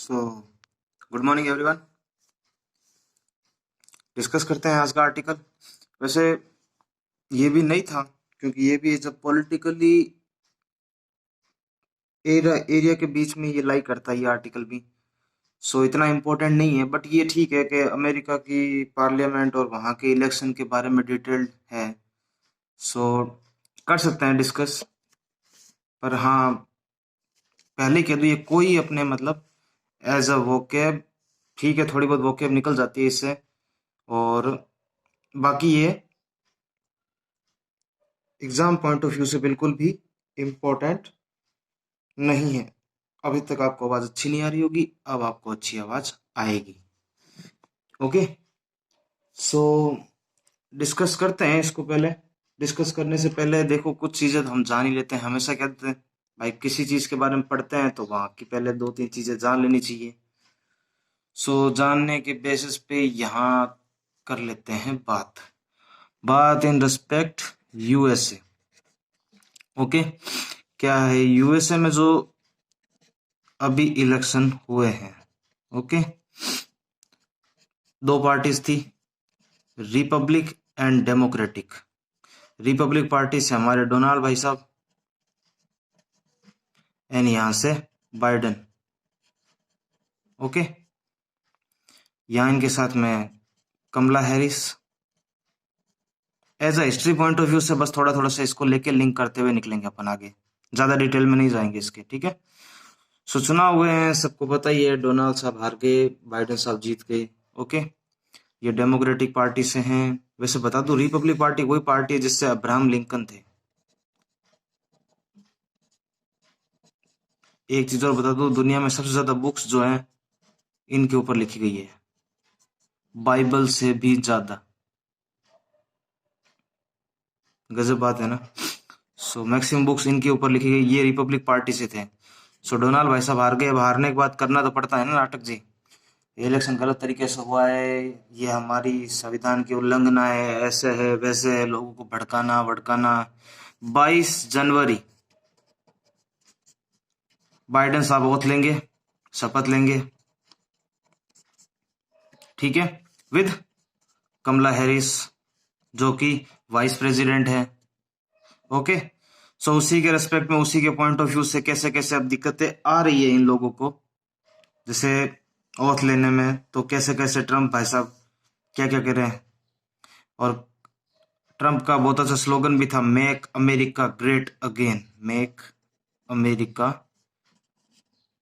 So good morning everyone. Discuss करते हैं आज का आर्टिकल। वैसे ये भी नहीं था क्योंकि ये भी जब पॉलिटिकली एरिया के बीच में ये लाई करता है ये आर्टिकल भी। सो इतना इम्पोर्टेंट नहीं है, बट ये ठीक है कि अमेरिका की पार्लियामेंट और वहाँ के इलेक्शन के बारे में डिटेल्ड है। सो कर सकते हैं डिस्कस। पर हाँ, पहले कह दूँ ये कोई अपने मतलब एज अ वोकेब ठीक है, थोड़ी बहुत वोकेब निकल जाती है इससे। और बाकी ये एग्जाम पॉइंट ऑफ व्यू से बिल्कुल भी इम्पोर्टेंट नहीं है। अभी तक आपको आवाज अच्छी नहीं आ रही होगी, अब आपको अच्छी आवाज आएगी। ओके, सो डिस्कस करते हैं इसको। पहले डिस्कस करने से पहले देखो कुछ चीजें तो हम जान ही लेते हैं। हमेशा कहते हैं भाई किसी चीज के बारे में पढ़ते हैं तो वहां की पहले 2-3 चीजें जान लेनी चाहिए। सो जानने के बेसिस पे यहाँ कर लेते हैं बात इन रिस्पेक्ट यूएसए। ओके, क्या है यूएसए में जो अभी इलेक्शन हुए हैं। ओके, 2 पार्टीज थी, Republic and democratic. Republic Party से हमारे डोनाल्ड भाई साहब एंड यहां से बाइडेन। ओके, यहां इनके साथ में Kamala Harris. As a history point of view से बस थोड़ा थोड़ा सा इसको लेके लिंक करते हुए निकलेंगे अपन आगे, ज्यादा डिटेल में नहीं जाएंगे इसके। ठीक है, सो चुनाव हुए हैं, सबको पता ही है। डोनाल्ड साहब हार गए, बाइडेन साहब जीत गए। ओके, ये डेमोक्रेटिक पार्टी से हैं। वैसे बता दूं रिपब्लिक पार्टी वही पार्टी है जिससे अब्राहम लिंकन थे। एक चीज और बता दूं, दुनिया में सबसे ज्यादा बुक्स जो हैं इनके ऊपर लिखी गई है, बाइबल से भी ज्यादा। गजब बात है ना। सो मैक्सिमम बुक्स इनके ऊपर लिखी गई, ये रिपब्लिक पार्टी से थे। सो डोनाल्ड भाई साहब हार गए। अब हारने के बाद करना तो पड़ता है ना नाटक जी। इलेक्शन गलत तरीके से हुआ है, ये हमारी संविधान की उल्लंघना है, ऐसे है वैसे है, लोगों को भड़काना भड़काना। 22 जनवरी बाइडेन साहब ओथ लेंगे, शपथ लेंगे। ठीक है, विद कमला हैरिस जो कि वाइस प्रेसिडेंट है। ओके, सो उसी के रेस्पेक्ट में, उसी के पॉइंट ऑफ व्यू से कैसे कैसे अब दिक्कतें आ रही है इन लोगों को, जैसे ओथ लेने में, तो कैसे कैसे ट्रम्प भाई साहब क्या क्या कह रहे हैं। और ट्रम्प का बहुत अच्छा स्लोगन भी था, make America great again. Make America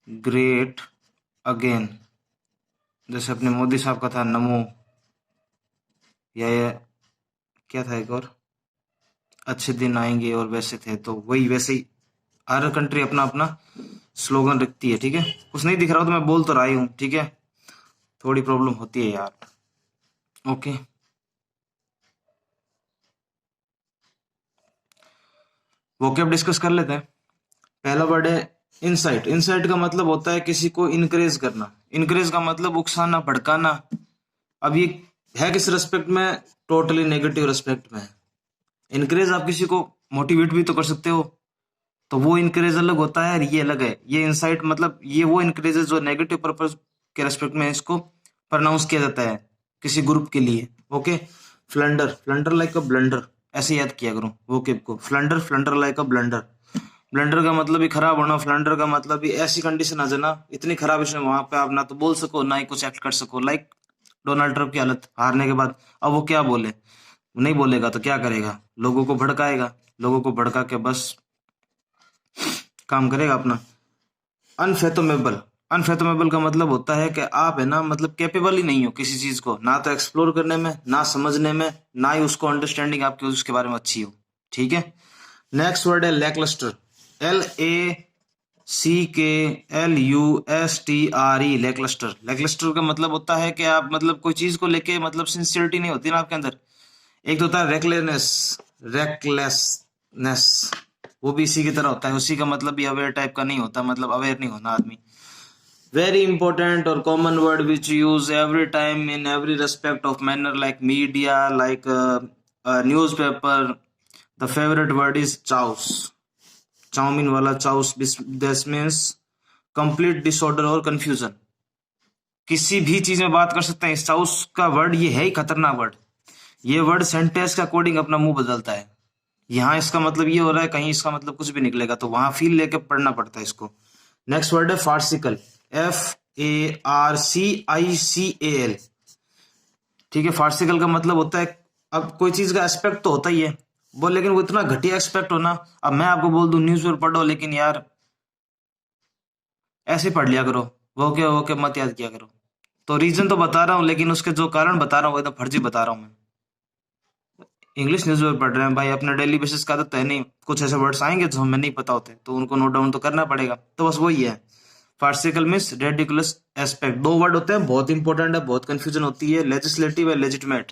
great again. जैसे अपने मोदी साहब का था नमो, या ये क्या था एक और, अच्छे दिन आएंगे, और वैसे थे तो वही वैसे ही हर कंट्री अपना अपना स्लोगन रखती है। ठीक है, कुछ नहीं दिख रहा हो तो मैं बोल तो रहा ही हूँ। ठीक है, थोड़ी प्रॉब्लम होती है यार। ओके, वोकैब डिस्कस कर लेते हैं। पहला वर्ड है इनसाइट। इनसाइट का मतलब होता है किसी को इनकरेज करना। इनकरेज का मतलब उकसाना भड़काना। अब ये है किस रेस्पेक्ट में, टोटली नेगेटिव रेस्पेक्ट में है। इनकरेज आप किसी को मोटिवेट भी तो कर सकते हो, तो वो इनकरेज अलग होता है और ये अलग है। ये इनसाइट मतलब ये वो इनकरेज है जो नेगेटिव पर्पज के रेस्पेक्ट में इसको प्रोनाउंस किया जाता है किसी ग्रुप के लिए। ओके, फ्लंडर, फ्लंडर लाइक अ ब्लंडर, ऐसे याद किया करो वो केप को। फ्लंडर, फ्लंडर लाइक अ ब्लंडर। ब्लंडर का मतलब भी खराब होना, फ्लंडर का मतलब भी ऐसी कंडीशन आ जाना इतनी खराब इसमें वहां पे आप ना तो बोल सको ना ही कुछ एक्ट कर सको। लाइक डोनाल्ड ट्रंप की हालत हारने के बाद। अब वो क्या बोले, नहीं बोलेगा तो क्या करेगा, लोगों को भड़काएगा, लोगों को भड़का के बस काम करेगा अपना। अनफेथोमेबल, अनफेथोमेबल का मतलब होता है कि आप है ना मतलब कैपेबल ही नहीं हो किसी चीज को, ना तो एक्सप्लोर करने में, ना समझने में, ना ही उसको अंडरस्टैंडिंग आपकी उसके बारे में अच्छी हो। ठीक है, नेक्स्ट वर्ड है लैकलस्टर। LACKLUSTRE, lacklustre. लैकलस्टर का मतलब होता है कि आप मतलब कोई चीज को लेके मतलब सिंसियरिटी नहीं होती ना आपके अंदर। एक तो होता है रेकलेसनेस, रेकलेसनेस, वो भी इसी की तरह होता है। उसी का मतलब भी अवेयर टाइप का नहीं होता, मतलब अवेयर नहीं होना आदमी। वेरी इंपॉर्टेंट और common word which use every time in every respect of manner, like media, like newspaper. The favourite word is chaos. Chow mein वाला chaos, this means complete disorder और कंफ्यूजन। किसी भी चीज में बात कर सकते हैं। स्पाउस का वर्ड ये है ही खतरनाक वर्ड। ये वर्ड सेंटेंस के अकॉर्डिंग अपना मुंह बदलता है। यहाँ इसका मतलब ये हो रहा है, कहीं इसका मतलब कुछ भी निकलेगा, तो वहां फील लेके पढ़ना पड़ता है इसको। नेक्स्ट वर्ड है फार्सिकल, FARCICAL। ठीक है, फार्सिकल का मतलब होता है, अब कोई चीज का एस्पेक्ट तो होता ही है वो, लेकिन वो इतना घटिया एक्सपेक्ट हो ना। अब मैं आपको बोल दूं न्यूज़पेपर पढ़ो, लेकिन यार ऐसे पढ़ लिया करो, वो क्या मत याद किया करो। तो रीजन तो बता रहा हूँ, लेकिन उसके जो कारण बता रहा हूँ वो एकदम फर्जी बता रहा हूँ मैं। इंग्लिश न्यूज़पेपर पढ़ रहे हैं भाई, अपने डेली बेसिस का आदत है नहीं, कुछ ऐसे वर्ड्स आएंगे जो हमें नहीं पता होते, तो उनको नोट डाउन तो करना पड़ेगा। तो बस वही है, फार्सिकल मीन्स रेडिकुलस एस्पेक्ट। दो वर्ड होते हैं, बहुत इंपॉर्टेंट है, बहुत कंफ्यूजन होती है, लेजिस्लेटिव है लेजिटमेट।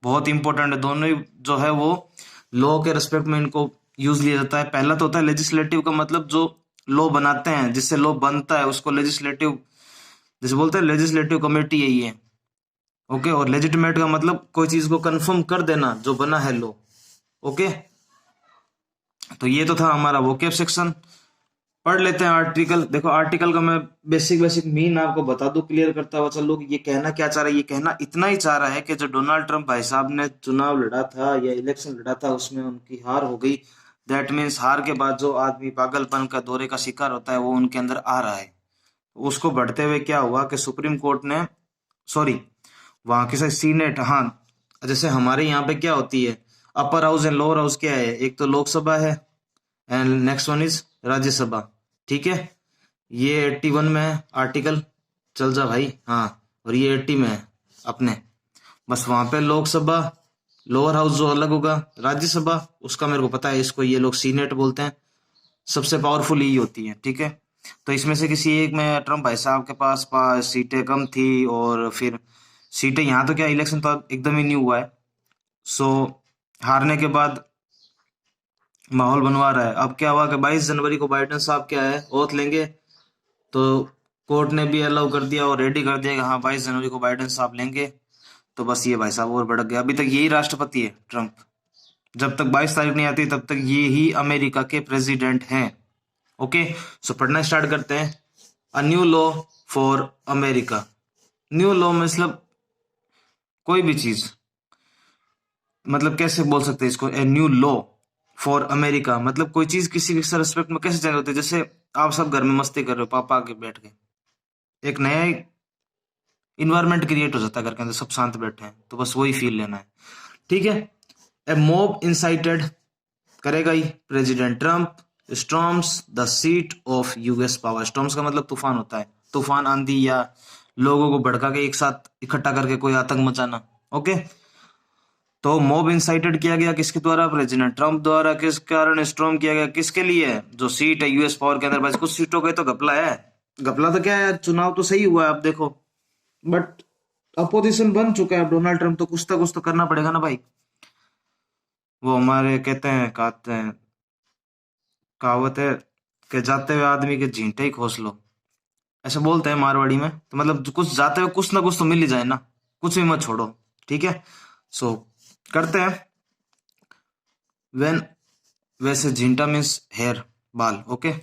बहुत इंपॉर्टेंट है दोनों ही, जो है वो लॉ के रिस्पेक्ट में इनको यूज लिया जाता है। पहला तो होता है लेजिस्लेटिव का मतलब जो लॉ बनाते हैं, जिससे लॉ बनता है उसको लेजिस्लेटिव, जैसे बोलते हैं लेजिस्लेटिव कमेटी यही है। ओके, और लेजिटिमेट का मतलब कोई चीज को कंफर्म कर देना जो बना है लॉ। ओके, तो ये तो था हमारा वोकेब सेक्शन। पढ़ लेते हैं आर्टिकल। देखो आर्टिकल का मैं बेसिक बेसिक मीन आपको बता दूं, क्लियर करता हुआ चलो कि ये कहना क्या चाह रहा है। ये कहना इतना ही चाह रहा है कि जो डोनाल्ड ट्रंप भाई साहब ने चुनाव लड़ा था या इलेक्शन लड़ा था, उसमें उनकी हार हो गई। दैट मीन्स हार के बाद जो आदमी पागलपन का दौरे का शिकार होता है वो उनके अंदर आ रहा है। उसको बढ़ते हुए क्या हुआ कि सुप्रीम कोर्ट ने, सॉरी वहां की सीनेट, हाँ, जैसे हमारे यहाँ पे क्या होती है, upper house and lower house क्या है, एक तो लोकसभा है and next one is Rajya Sabha. ठीक है, ये 81 में है आर्टिकल, चल जा भाई, हाँ, और ये 80 में है अपने। बस वहां पे लोकसभा, लोअर हाउस जो अलग होगा, राज्यसभा उसका मेरे को पता है, इसको ये लोग सीनेट बोलते हैं। सबसे पावरफुल यही होती है। ठीक है, तो इसमें से किसी एक में ट्रम्प भाई साहब के पास सीटें कम थी, और फिर सीटें, यहाँ तो क्या इलेक्शन तो एकदम ही न्यू हुआ है, सो हारने के बाद माहौल बनवा रहा है। अब क्या हुआ कि 22 जनवरी को बाइडेन साहब क्या है ओथ लेंगे, तो कोर्ट ने भी अलाउ कर दिया और रेडी कर दिया कि हाँ 22 जनवरी को बाइडेन साहब लेंगे। तो बस ये भाई साहब और भड़क गया। अभी तक यही राष्ट्रपति है ट्रम्प, जब तक 22 तारीख नहीं आती तब तक ये ही अमेरिका के प्रेसिडेंट हैं। ओके, सो पढ़ना स्टार्ट करते हैं। A new law for America. New law मतलब कोई भी चीज, मतलब कैसे बोल सकते हैं इसको, a new law for America मतलब कोई चीज किसी के रेस्पेक्ट में कैसे चेंज होती है। जैसे आप सब घर में मस्ती कर रहे हो, पापा आके बैठ के, एक नया इन्वायरमेंट क्रिएट हो जाता है घर के अंदर, सब शांत बैठे हैं, तो बस वही फील लेना है। ठीक है, ए मॉब इंसाइटेड करेगा ही president Trump storms the seat of US power. Storms का मतलब तूफान होता है, तूफान, आंधी, या लोगों को भड़का के एक साथ इकट्ठा करके कोई आतंक मचाना। ओके, तो मॉब इंसाइटेड किया गया किसके द्वारा, प्रेसिडेंट ट्रम्प द्वारा। किस कारण स्टॉर्म किया गया, किसके लिए, जो सीट है यूएस पावर के अंदर। बस कुछ सीटों का तो घपला है, घपला तो क्या है, चुनाव तो सही हुआ है आप देखो, बट अपोजिशन बन चुका है डोनाल्ड ट्रम्प, तो कुछ तो करना पड़ेगा ना भाई। वो हमारे कहते हैं कहावत है कि जाते हुए आदमी के झींटे ही खोस लो, ऐसे बोलते हैं मारवाड़ी में। तो मतलब कुछ जाते हुए कुछ ना कुछ तो मिल ही जाए ना, कुछ भी मत छोड़ो। ठीक है, सो करते हैं। वेन, वैसे झींटा मीन्स हेयर, बाल। Okay,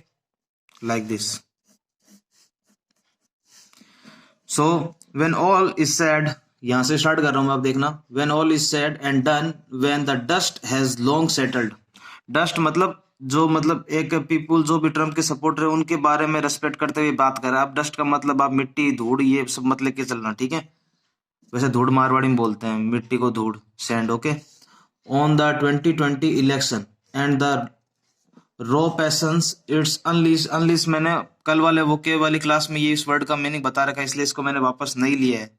like this. So when all is sad, यहां से स्टार्ट कर रहा हूं मैं, आप देखना। When all is sad and done, when the dust has long settled. Dust मतलब जो, मतलब एक पीपुल जो भी ट्रम्प के सपोर्टर है उनके बारे में रेस्पेक्ट करते हुए बात कर रहा है। आप डस्ट का मतलब आप मिट्टी, धूड़, ये सब मत लेके चलना। ठीक है, वैसे धूड़ मारवाड़ी में बोलते हैं मिट्टी को, धूड़, sand. Okay, on the 2020 election and the raw passions its unleash. Unleash मैंने कल वाले वोके वाली क्लास में ये इस वर्ड का मीनिंग बता रखा है, इसलिए इसको मैंने वापस नहीं लिया है,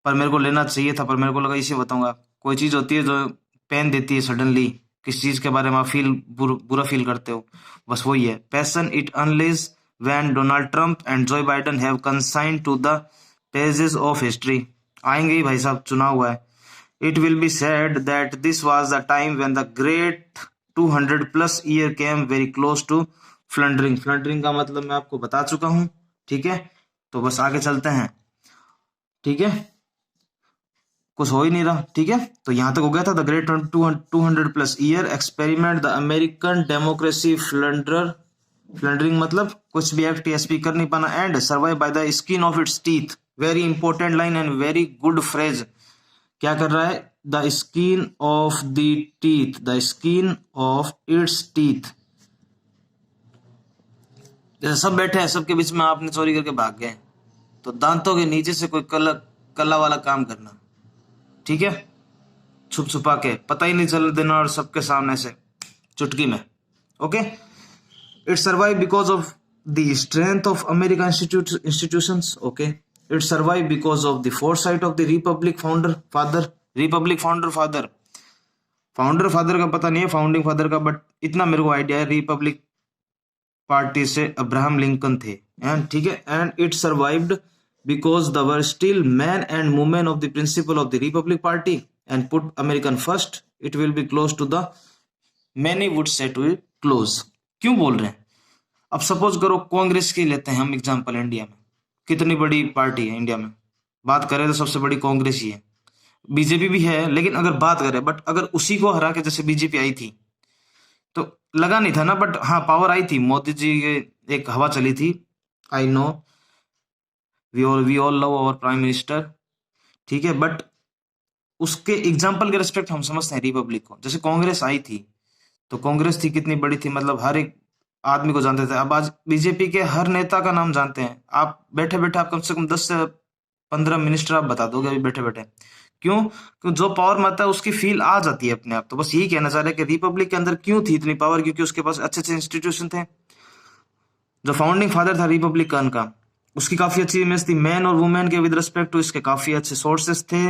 पर मेरे को लेना चाहिए था, पर मेरे को लगा इसे बताऊंगा। कोई चीज होती है जो पेन देती है सडनली, किस चीज के बारे में आप फील बुरा फील करते हो, बस वही है passion. It unleash when Donald Trump and Joe Biden have consigned to the pages of history. आएंगे ही भाई साहब, चुनाव हुआ है। It will be said that this was the time when the great 200 plus year came very close to flundering। फ्लंडरिंग का मतलब मैं आपको बता चुका हूं। ठीक है, तो बस आगे चलते हैं। ठीक है, कुछ हो ही नहीं रहा। ठीक है, तो यहां तक हो गया था। The great 200 plus year experiment the American democracy flounder floundering मतलब कुछ भी एक्ट या स्पीक कर नहीं पाना, and survive by the skin of its teeth, very important line and very good phrase. क्या कर रहा है? The skin of the teeth, the skin of its teeth. जैसे सब बैठे हैं, सबके बीच में आपने चोरी करके भाग गए, तो दांतों के नीचे से कोई कला कला वाला काम करना, ठीक है, छुप छुपा के, पता ही नहीं चल देना, और सबके सामने से चुटकी में। Okay, it survive because of the strength of American institutions. Okay, it survive because of the foresight of the Republic founder father. Republic founder father, founder father का पता नहीं है, फाउंडिंग फादर का, बट इतना मेरे को आइडिया है, Republic Party से अब्राहम लिंकन थे। एंड ठीक है, and it survived because the were still men and women of the principle of the Republic Party and put American first. It will be close to the many would say to it close. क्यों बोल रहे हैं? अब suppose करो कांग्रेस की लेते हैं हम एग्जांपल, इंडिया में कितनी बड़ी पार्टी है इंडिया में, बात करें तो सबसे बड़ी कांग्रेस ही है, बीजेपी भी है, लेकिन अगर बात करें, बट अगर उसी को हरा के जैसे बीजेपी आई थी तो लगा नहीं था ना, बट हाँ पावर आई थी, मोदी जी के एक हवा चली थी। I know we all love our prime minister, ठीक है, बट उसके एग्जाम्पल के रिस्पेक्ट हम समझते हैं रिपब्लिक को। जैसे कांग्रेस आई थी तो कांग्रेस थी, कितनी बड़ी थी, मतलब हर एक आदमी को जानते थे। अब आज बीजेपी के हर नेता का नाम जानते हैं, आप बैठे बैठे आप कम से कम 10 से 15 मिनिस्टर आप बता दोगे अभी बैठे बैठे। क्यों? क्यों? जो पावर में आता है उसकी फील आ जाती है अपने आप। तो बस यही कहना चाह रहे हैं कि रिपब्लिक के अंदर क्यों थी इतनी पावर, क्योंकि उसके पास अच्छे अच्छे इंस्टीट्यूशन थे। जो फाउंडिंग फादर था रिपब्लिकन का, उसकी काफी अच्छी इमेज थी, मैन और वुमेन के विद रिस्पेक्ट टू इसके काफी अच्छे सोर्सेस थे,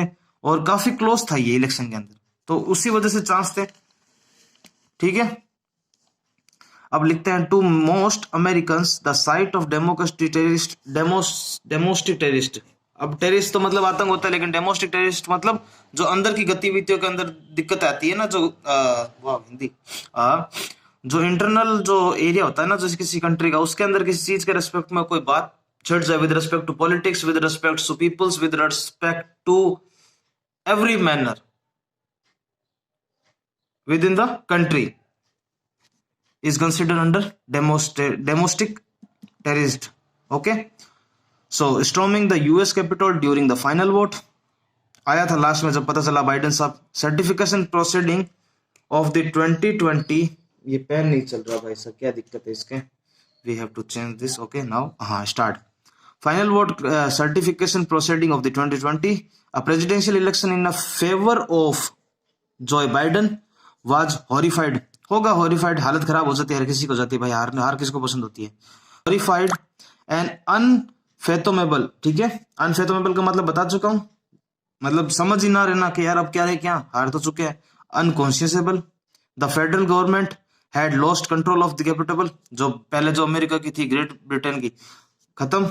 और काफी क्लोज था ये इलेक्शन के अंदर, तो उसी वजह से चांस थे, ठीक है। अब लिखते हैं, to most American the sight of democratic terrorist, domestic terrorist. अब टेररिस्ट तो मतलब आतंक होता है, लेकिन डेमोस्टिक टेररिस्ट मतलब जो अंदर की गतिविधियों के अंदर दिक्कत आती है ना, जो वाह हिंदी, जो इंटरनल जो एरिया होता है ना, जैसे किसी कंट्री का, उसके अंदर किसी चीज के रिस्पेक्ट में कोई बात छिड़ जाए, with respect to politics, with respect to peoples, with respect to every manner within the country, is considered under domestic terrorist. Okay, so storming the US Capitol during the final vote आया था last में जब पता चला Biden साहब। Certification proceeding of the 2020, ये pen नहीं चल रहा भाई साहब, क्या दिक्कत है इसके, we have to change this. Okay now, हाँ start. Final vote certification proceeding of the 2020 a presidential election in a favor of Joe Biden was horrified। होगा हॉरिफाइड, हालत खराब हो जाती है, हर किसी को जाती है भाई, हार किसी को पसंद होती है। हॉरिफाइड एंड अनफेथोमेबल, ठीक है, अनफेथोमेबल का मतलब बता चुका हूं, मतलब समझ ही ना रहना कि यार अब क्या है, क्या हार तो चुके हैं। Unconscionable, the federal government had lost control of the Capitol, जो पहले जो अमेरिका की थी, ग्रेट ब्रिटेन की, खत्म,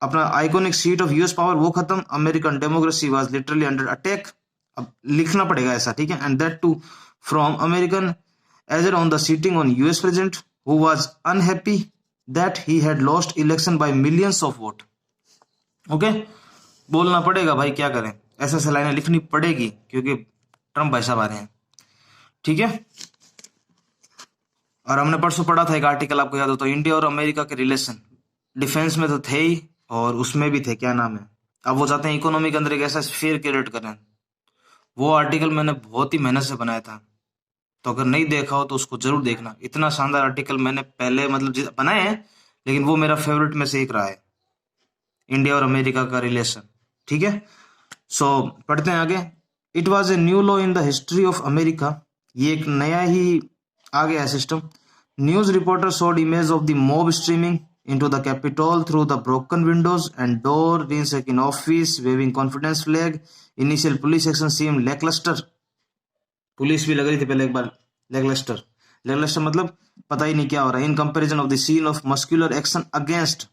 अपना iconic seat of US power वो खत्म, American democracy was literally under attack. अब लिखना पड़ेगा ऐसा, ठीक है, and that too from American एजर on the sitting on US president who was unhappy that he had lost election by millions of vote. Okay, बोलना पड़ेगा भाई, क्या करें, ऐसे ऐसे लाइनें लिखनी पड़ेगी क्योंकि ट्रम्प भाई साहब आ रहे हैं, ठीक है। और हमने परसों पढ़ा था एक आर्टिकल, आपको याद हो तो, इंडिया और अमेरिका के रिलेशन डिफेंस में तो थे ही, और उसमें भी थे, क्या नाम है, अब वो चाहते हैं इकोनॉमी के अंदर एक ऐसा स्फीयर क्रिएट करें। वो आर्टिकल मैंने बहुत ही मेहनत से बनाया था, तो अगर नहीं देखा हो तो उसको जरूर देखना। इतना शानदार आर्टिकल मैंने पहले मतलब बनाए हैं, लेकिन वो मेरा फेवरेट में से एक रहा है, इंडिया और अमेरिका का रिलेशन, ठीक है। सो पढ़ते हैं आगे। It was a new law in the history of America, ये एक नया ही आ गया system. News reporter showed image of the mob streaming into the Capitol through the broken windows and door, ransack in office, waving confidence flag. Initial police action seemed lackluster. Police भी लग रही थी पहले एक बार, lackluster, lackluster मतलब पता ही नहीं क्या हो रहा है। In comparison of the scene of muscular action against,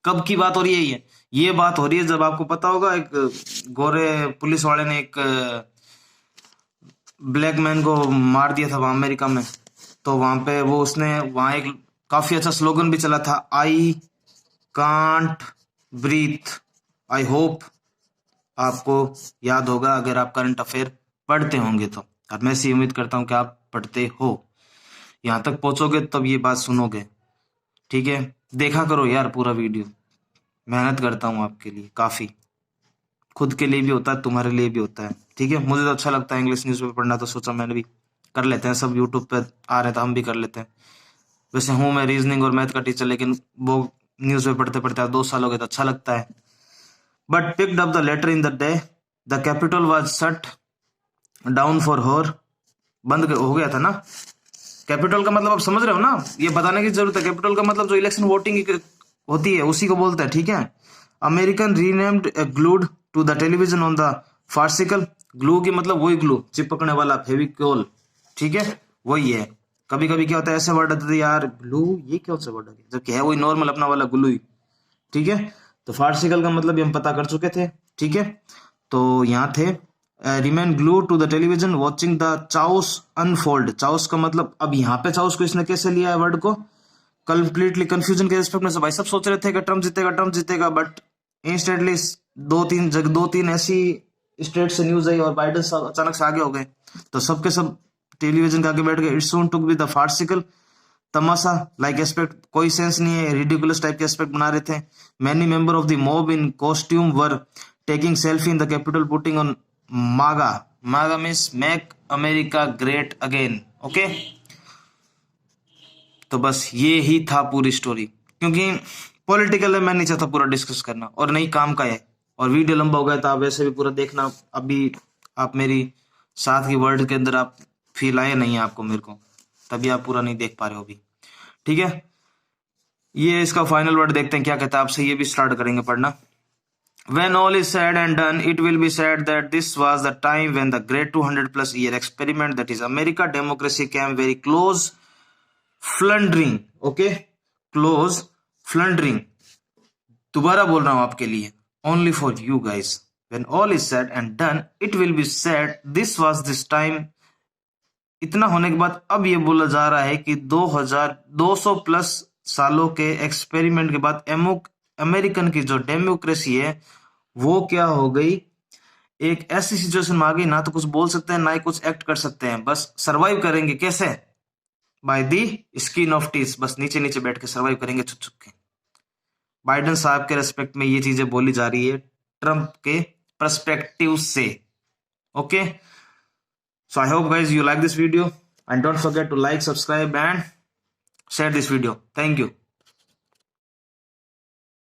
कब की बात हो रही है ये बात हो रही है जब आपको पता होगा एक गोरे पुलिस वाले ने एक ब्लैक मैन को मार दिया था वहां अमेरिका में, तो वहां पे वो उसने वहां एक काफी अच्छा स्लोगन भी चला था, I can't breathe. I hope आपको याद होगा अगर आप करंट अफेयर पढ़ते होंगे तो, और मैं ऐसी उम्मीद करता हूं कि आप पढ़ते हो, यहां तक पहुंचोगे तब ये बात सुनोगे, ठीक है, देखा करो यार पूरा वीडियो, मेहनत करता हूँ आपके लिए काफी, खुद के लिए भी होता है, तुम्हारे लिए भी होता है। ठीक है, मुझे तो अच्छा लगता है इंग्लिश न्यूज़पेपर पढ़ना, तो सोचा मैंने भी कर लेते हैं, सब यूट्यूब पे आ रहे हैं तो हम भी कर लेते हैं। वैसे हूँ मैं रीजनिंग और मैथ का टीचर, लेकिन वो न्यूज़पेपर पढ़ते पढ़ते आप 2 साल हो गए तो अच्छा लगता है। But picked up the later in the day, the Capitol was shut down for hour, बंद हो गया था ना। कैपिटल का मतलब आप समझ रहे हो ना, ये बताने की जरूरत है। कैपिटल का मतलब जो इलेक्शन वोटिंग होती है उसी को बोलते हैं। ठीक है, American remained glued to the television on the farcical, glue की मतलब वही ग्लू चिपकने वाला फेविकोल। ठीक है, वही है। कभी कभी क्या होता है ऐसे वर्ड आते थे यार ग्लू, ये क्या सा वर्ड है, जबकि है वही नॉर्मल अपना वाला ग्लू ही। ठीक है, तो फार्सिकल का मतलब हम पता कर चुके थे। ठीक है, तो यहाँ थे remain glue to the television watching the chaos unfold. Chaos का मतलब, अब यहाँ पे चाउस को इसने कैसे लिया है वर्ड को, कंप्लीटली कंफ्यूजन के रिस्पेक्ट में से भाई सब सोच रहे थे कि ट्रम्प जीतेगा, बट इंस्टेंटली दो तीन ऐसी स्टेट से न्यूज आई और बाइडेन अचानक से आगे हो गए, तो सबके सब टेलीविजन के आगे बैठ गए। It's soon took be the farcical Tamasha like aspect, कोई सेंस नहीं है, रिडिकुलस टाइप के एस्पेक्ट बना रहे थे। Many member of the mob in costume were taking selfie in the capital putting on मागा। मागा means make America great again. Okay, तो बस ये ही था पूरी स्टोरी, क्योंकि पॉलिटिकल है, मैं नहीं चाहता पूरा डिस्कस करना, और नहीं काम का है, और वीडियो लंबा हो गया था। आप वैसे भी पूरा देखना, अभी आप मेरी साथ की वर्ड के अंदर आप फील आए नहीं है आपको मेरे को, तभी आप पूरा नहीं देख पा रहे हो अभी। ठीक है, ये इसका फाइनल वर्ड देखते हैं क्या कहता है, आपसे ये भी स्टार्ट करेंगे पढ़ना। When all is said and done, it will be said that this was the time when the great 200+ year experiment, that is America democracy, came very close floundering. Okay, close floundering, दोबारा बोल रहा हूं आपके लिए, only for you guys. When all is said and done it will be said this was this time. इतना होने के बाद अब ये बोला जा रहा है कि 2200+ सालों के एक्सपेरिमेंट के बाद अमेरिकन की जो डेमोक्रेसी है वो क्या हो गई, एक ऐसी सिचुएशन में आ गई, ना तो कुछ बोल सकते हैं ना ही कुछ एक्ट कर सकते हैं, बस सरवाइव करेंगे। कैसे? By the skin of teeth, बस नीचे नीचे बैठ के सर्वाइव करेंगे छुप छुप के। बाइडेन साहब के रेस्पेक्ट में ये चीजें बोली जा रही है ट्रंप के पर्सपेक्टिव से। Okay, so I hope guys you like this video and don't forget to like, subscribe and share this video. Thank you.